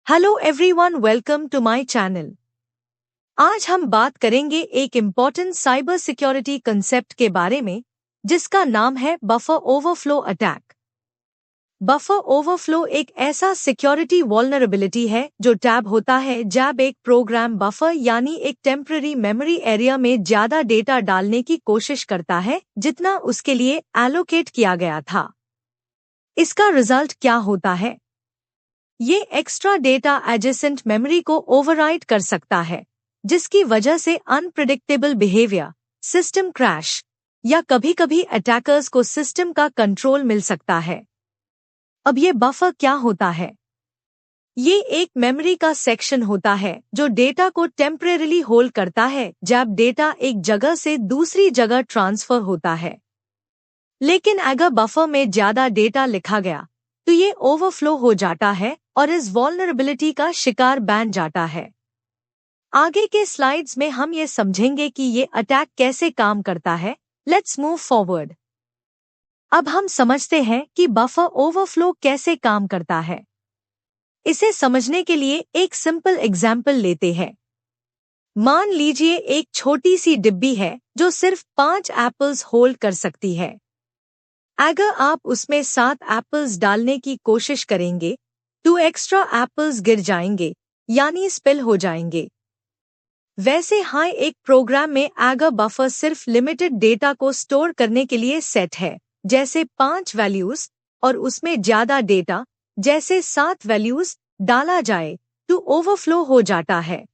Hello everyone, welcome to my channel. आज हम बात करेंगे एक इम्पॉर्टेंट साइबर सिक्योरिटी कंसेप्ट के बारे में जिसका नाम है buffer overflow attack. Buffer overflow एक ऐसा सिक्योरिटी वल्नरेबिलिटी है जो टैब होता है जब एक प्रोग्राम बफर यानी एक टेम्पररी मेमोरी एरिया में ज्यादा डेटा डालने की कोशिश करता है जितना उसके लिए एलोकेट किया गया था। इसका रिजल्ट क्या होता है? ये एक्स्ट्रा डेटा एडजेसेंट मेमोरी को ओवरराइट कर सकता है, जिसकी वजह से अनप्रिडिक्टेबल बिहेवियर, सिस्टम क्रैश या कभी-कभी अटैकर्स को सिस्टम का कंट्रोल मिल सकता है। अब ये बफर क्या होता है? ये एक मेमोरी का सेक्शन होता है जो डेटा को टेम्परेरीली होल्ड करता है जब डेटा एक जगह से दूसरी जगह ट्रांसफर होता है। लेकिन अगर बफर में ज्यादा डेटा लिखा गया तो ये ओवरफ्लो हो जाता है और इस वल्नरेबिलिटी का शिकार बन जाता है। आगे के स्लाइड्स में हम ये समझेंगे कि ये अटैक कैसे काम करता है। Let's move forward. अब हम समझते हैं कि बफर ओवरफ्लो कैसे काम करता है। इसे समझने के लिए एक सिंपल एग्जाम्पल लेते हैं। मान लीजिए एक छोटी सी डिब्बी है जो सिर्फ 5 एप्पल्स होल्ड कर सकती है। अगर आप उसमें 7 एप्पल्स डालने की कोशिश करेंगे तो एक्स्ट्रा एप्पल्स गिर जाएंगे, यानी स्पिल हो जाएंगे। वैसे एक प्रोग्राम में अगर बफर सिर्फ लिमिटेड डेटा को स्टोर करने के लिए सेट है, जैसे 5 वैल्यूज, और उसमें ज्यादा डेटा जैसे 7 वैल्यूज डाला जाए तो ओवरफ्लो हो जाता है।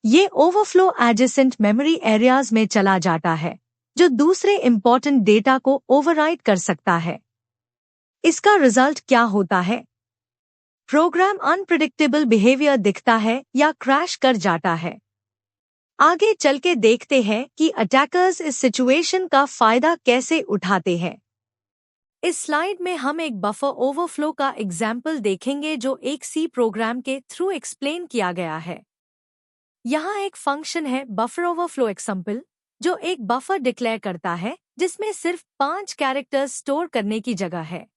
ये ओवरफ्लो एडजेसेंट मेमोरी एरियाज में चला जाता है जो दूसरे इंपॉर्टेंट डेटा को ओवरराइट कर सकता है। इसका रिजल्ट क्या होता है? प्रोग्राम अनप्रिडिक्टेबल बिहेवियर दिखता है या क्रैश कर जाता है। आगे चल के देखते हैं कि अटैकर्स इस सिचुएशन का फायदा कैसे उठाते हैं। इस स्लाइड में हम एक बफर ओवरफ्लो का एग्जाम्पल देखेंगे जो एक सी प्रोग्राम के थ्रू एक्सप्लेन किया गया है। यहाँ एक फंक्शन है बफर ओवरफ्लो एग्जाम्पल जो एक बफर डिक्लेयर करता है जिसमें सिर्फ 5 कैरेक्टर्स स्टोर करने की जगह है।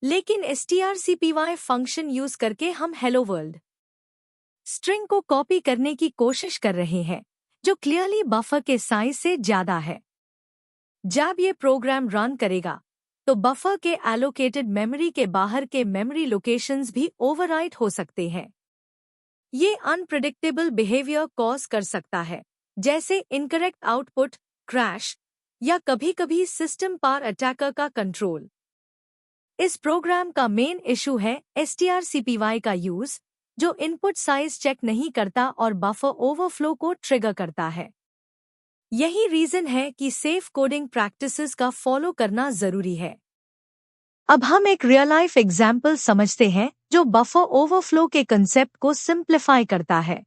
लेकिन strcpy फंक्शन यूज करके हम हेलो वर्ल्ड स्ट्रिंग को कॉपी करने की कोशिश कर रहे हैं जो क्लियरली बफर के साइज से ज्यादा है। जब ये प्रोग्राम रन करेगा तो बफर के एलोकेटेड मेमोरी के बाहर के मेमोरी लोकेशंस भी ओवरराइट हो सकते हैं। ये अनप्रिडिक्टेबल बिहेवियर कॉज कर सकता है, जैसे इनकरेक्ट आउटपुट, क्रैश या कभी-कभी सिस्टम पार अटैकर का कंट्रोल। इस प्रोग्राम का मेन इशू है strcpy का यूज जो इनपुट साइज चेक नहीं करता और बफर ओवरफ्लो को ट्रिगर करता है। यही रीजन है कि सेफ कोडिंग प्रैक्टिसेस का फॉलो करना जरूरी है। अब हम एक रियल लाइफ एग्जाम्पल समझते हैं जो बफर ओवरफ्लो के कंसेप्ट को सिंप्लीफाई करता है।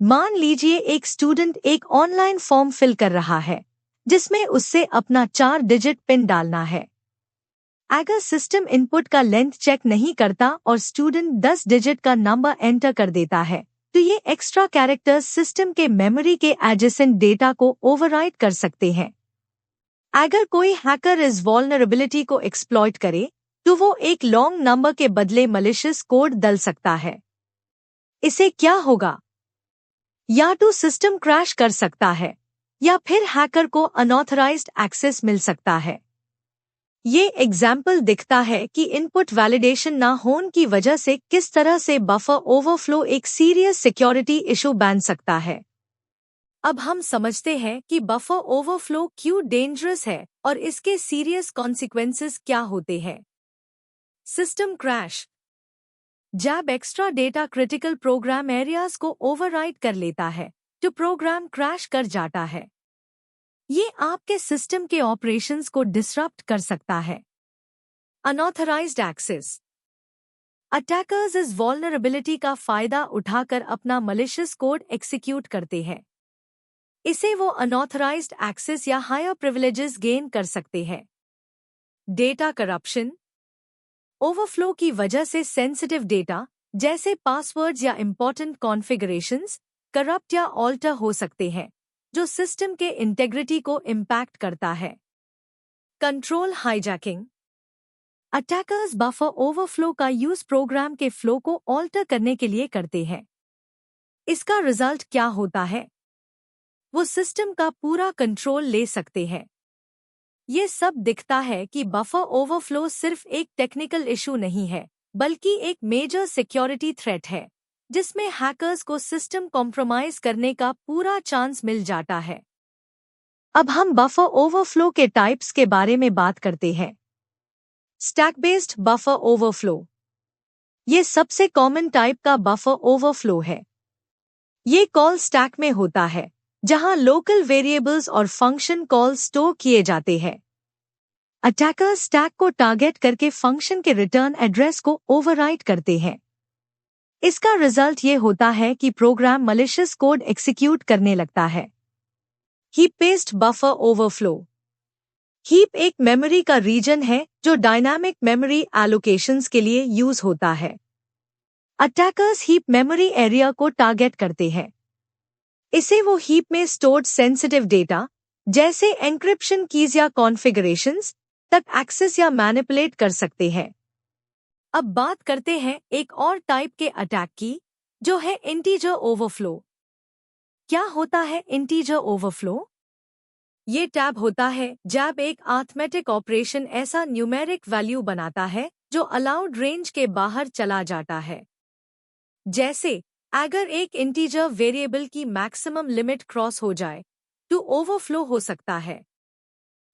मान लीजिए एक स्टूडेंट एक ऑनलाइन फॉर्म फिल कर रहा है जिसमें उससे अपना 4 डिजिट पिन डालना है। अगर सिस्टम इनपुट का लेंथ चेक नहीं करता और स्टूडेंट 10 डिजिट का नंबर एंटर कर देता है तो ये एक्स्ट्रा कैरेक्टर्स सिस्टम के मेमोरी के एडजेसेंट डेटा को ओवरराइट कर सकते हैं। अगर कोई हैकर इस वल्नरेबिलिटी को एक्सप्लॉइट करे तो वो एक लॉन्ग नंबर के बदले मलिशियस कोड डाल सकता है। इसे क्या होगा? या तो सिस्टम क्रैश कर सकता है या फिर हैकर को अनऑथराइज्ड एक्सेस मिल सकता है। ये एग्जाम्पल दिखता है कि इनपुट वैलिडेशन ना होने की वजह से किस तरह से बफर ओवरफ्लो एक सीरियस सिक्योरिटी इशू बन सकता है। अब हम समझते हैं कि बफर ओवरफ्लो क्यों डेंजरस है और इसके सीरियस कॉन्सिक्वेंसेस क्या होते हैं। System crash. जब extra data critical program areas को ओवरराइट कर लेता है तो प्रोग्राम क्रैश कर जाता है। ये आपके सिस्टम के ऑपरेशंस को डिसरप्ट कर सकता है। Unauthorised access. अटैकर्स इस वल्नरेबिलिटी का फायदा उठाकर अपना मलिशियस कोड एग्जीक्यूट करते हैं। इसे वो अनऑथराइज्ड एक्सेस या हायर प्रिविलेजेस गेन कर सकते हैं। Data corruption. ओवरफ्लो की वजह से सेंसिटिव डेटा जैसे पासवर्ड्स या इंपॉर्टेंट कॉन्फ़िगरेशंस करप्ट या ऑल्टर हो सकते हैं जो सिस्टम के इंटेग्रिटी को इम्पैक्ट करता है। Control hijacking. Attackers buffer overflow का यूज प्रोग्राम के फ्लो को ऑल्टर करने के लिए करते हैं। इसका रिजल्ट क्या होता है? वो सिस्टम का पूरा कंट्रोल ले सकते हैं। ये सब दिखता है कि बफर ओवरफ्लो सिर्फ एक टेक्निकल इशू नहीं है, बल्कि एक मेजर सिक्योरिटी थ्रेट है, जिसमें हैकर्स को सिस्टम कॉम्प्रोमाइज करने का पूरा चांस मिल जाता है। अब हम बफर ओवरफ्लो के टाइप्स के बारे में बात करते हैं। स्टैक बेस्ड बफर ओवरफ्लो, ये सबसे कॉमन टाइप का बफर ओवरफ्लो है। ये कॉल स्टैक में होता है, जहां लोकल वेरिएबल्स और फंक्शन कॉल स्टोर किए जाते हैं। अटैकर स्टैक को टारगेट करके फंक्शन के रिटर्न एड्रेस को ओवरराइट करते हैं। इसका रिजल्ट ये होता है कि प्रोग्राम मलिशियस कोड एग्जीक्यूट करने लगता है। Heap based buffer overflow, heap एक मेमोरी का रीजन है जो डायनामिक मेमोरी एलोकेशंस के लिए यूज होता है। अटैकर्स हीप मेमोरी एरिया को टारगेट करते हैं। इसे वो हीप में स्टोर्ड सेंसिटिव डेटा जैसे एन्क्रिप्शन कीज या कॉन्फ़िगरेशंस तक एक्सेस या मैनिपुलेट कर सकते हैं। अब बात करते हैं एक और टाइप के अटैक की, जो है इंटीजर ओवरफ्लो। क्या होता है इंटीजर ओवरफ्लो? ये टैब होता है जब एक अरिथमेटिक ऑपरेशन ऐसा न्यूमेरिक वैल्यू बनाता है जो अलाउड रेंज के बाहर चला जाता है। जैसे अगर एक इंटीजर वेरिएबल की मैक्सिमम लिमिट क्रॉस हो जाए तो ओवरफ्लो हो सकता है।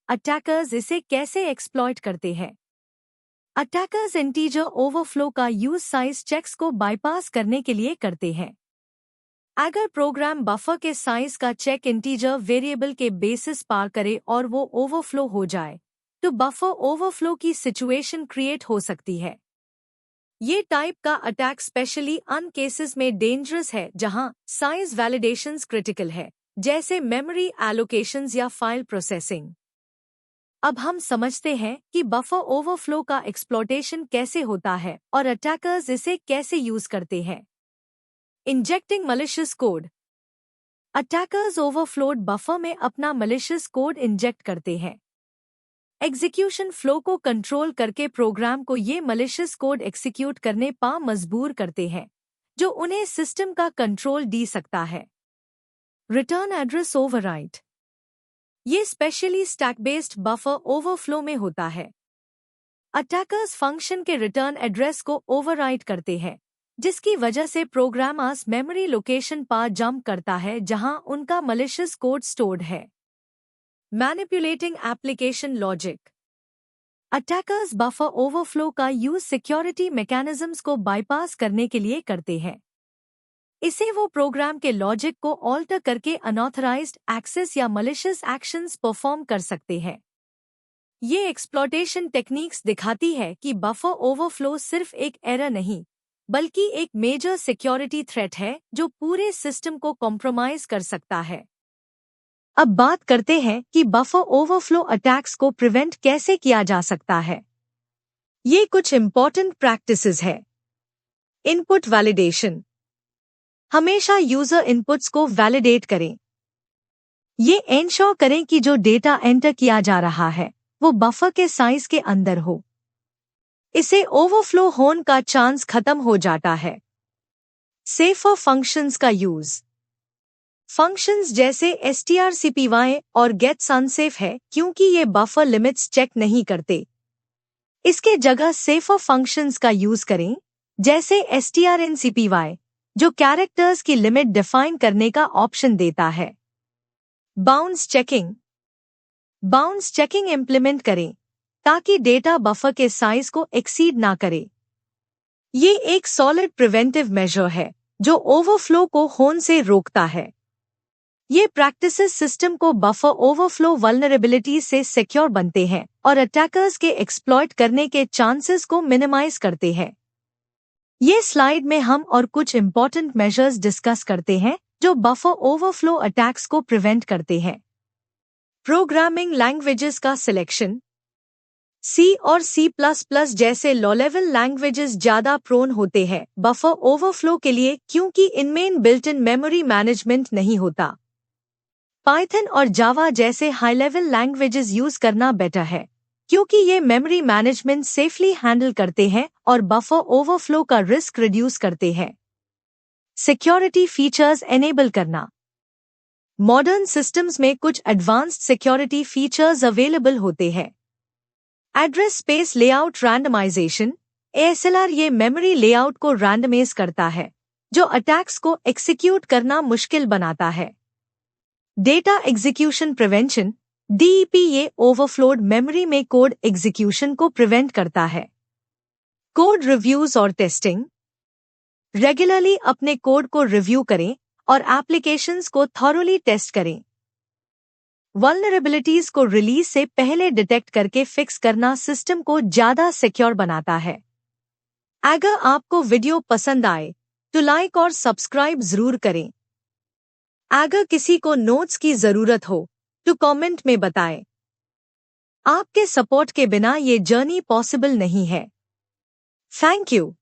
अटैकर्स इसे कैसे एक्सप्लॉइट करते हैं? अटैकर्स इंटीजर ओवरफ्लो का यूज साइज चेक्स को बाईपास करने के लिए करते हैं। अगर प्रोग्राम बफर के साइज का चेक इंटीजर वेरिएबल के बेसिस पार करे और वो ओवरफ्लो हो जाए, तो बफर ओवरफ्लो की सिचुएशन क्रिएट हो सकती है। ये टाइप का अटैक स्पेशली उन केसेस में डेंजरस है जहां साइज वैलिडेशंस क्रिटिकल है, जैसे मेमोरी एलोकेशंस या फाइल प्रोसेसिंग। अब हम समझते हैं कि बफर ओवरफ्लो का एक्सप्लॉइटेशन कैसे होता है और अटैकर्स इसे कैसे यूज करते हैं। Injecting malicious code, attackers overflowed buffer में अपना मलिशियस कोड इंजेक्ट करते हैं। एग्जीक्यूशन फ्लो को कंट्रोल करके प्रोग्राम को ये मलिशियस कोड एग्जीक्यूट करने पर मजबूर करते हैं, जो उन्हें सिस्टम का कंट्रोल दे सकता है। रिटर्न एड्रेस ओवरराइट, ये specially stack based buffer overflow में होता है। अटैकर्स फंक्शन के रिटर्न एड्रेस को ओवरराइट करते हैं, जिसकी वजह से प्रोग्रामर्स मेमोरी लोकेशन पर जंप करता है जहां उनका मलिशियस कोड स्टोर्ड है। Manipulating application logic, attackers buffer overflow का यूज सिक्योरिटी मैकेनिज्म्स को बाईपास करने के लिए करते हैं। इसे वो प्रोग्राम के लॉजिक को ऑल्टर करके अनऑथराइज्ड एक्सेस या मलिशियस एक्शंस परफॉर्म कर सकते हैं। ये एक्सप्लॉइटेशन टेक्निक्स दिखाती है कि बफर ओवरफ्लो सिर्फ एक एरर नहीं, बल्कि एक मेजर सिक्योरिटी थ्रेट है जो पूरे सिस्टम को कॉम्प्रोमाइज कर सकता है। अब बात करते हैं कि बफर ओवरफ्लो अटैक्स को प्रिवेंट कैसे किया जा सकता है। ये कुछ इंपॉर्टेंट प्रैक्टिसेस है। इनपुट वैलिडेशन, हमेशा यूजर इनपुट्स को वैलिडेट करें। ये एंश्योर करें कि जो डेटा एंटर किया जा रहा है वो बफर के साइज के अंदर हो। इसे ओवरफ्लो होने का चांस खत्म हो जाता है। सेफर फंक्शंस का यूज, फंक्शंस जैसे strcpy और get अनसेफ है क्योंकि ये बफर लिमिट्स चेक नहीं करते। इसके जगह सेफर फंक्शंस का यूज करें, जैसे strncpy, जो कैरेक्टर्स की लिमिट डिफाइन करने का ऑप्शन देता है। Bounce checking, bounce checking implement करें ताकि डेटा बफर के साइज को एक्सीड ना करे। ये एक सॉलिड प्रिवेंटिव मेजर है जो ओवरफ्लो को होने से रोकता है। ये प्रैक्टिसेस सिस्टम को बफर ओवरफ्लो वल्नरेबिलिटी से सिक्योर बनते हैं और अटैकर्स के एक्सप्लॉइट करने के चांसेस को मिनिमाइज करते हैं। ये स्लाइड में हम और कुछ इंपॉर्टेंट मेजर्स डिस्कस करते हैं जो बफर ओवरफ्लो अटैक्स को प्रिवेंट करते हैं। प्रोग्रामिंग लैंग्वेजेस का सिलेक्शन, C और C++ जैसे लो लेवल लैंग्वेजेस ज़्यादा प्रोन होते हैं बफर ओवरफ्लो के लिए क्योंकि इनमें बिल्ट इन मेमोरी मैनेजमेंट नहीं होता। पाइथन और जावा जैसे हाई लेवल लैंग्वेजेस यूज करना बेटर है क्योंकि ये मेमोरी मैनेजमेंट सेफली हैंडल करते हैं और बफर ओवरफ्लो का रिस्क रिड्यूस करते हैं। सिक्योरिटी फीचर्स एनेबल करना। मॉडर्न सिस्टम्स में कुछ एडवांस्ड सिक्योरिटी फीचर्स अवेलेबल होते हैं। Address space layout randomisation ASLR ये मेमोरी लेआउट को रैंडमाइज करता है, जो अटैक्स को एग्जीक्यूट करना मुश्किल बनाता है। डेटा एग्जीक्यूशन प्रिवेंशन DEP ये ओवरफ्लोड मेमोरी में कोड एग्जीक्यूशन को प्रिवेंट करता है। कोड रिव्यूज और टेस्टिंग। रेगुलरली अपने कोड को रिव्यू करें और एप्लीकेशंस को थॉरोली टेस्ट करें। वल्नरेबिलिटीज को रिलीज से पहले डिटेक्ट करके फिक्स करना सिस्टम को ज्यादा सिक्योर बनाता है। अगर आपको वीडियो पसंद आए तो लाइक और सब्सक्राइब जरूर करें। अगर किसी को नोट्स की जरूरत हो तो कमेंट में बताएं। आपके सपोर्ट के बिना ये जर्नी पॉसिबल नहीं है। Thank you.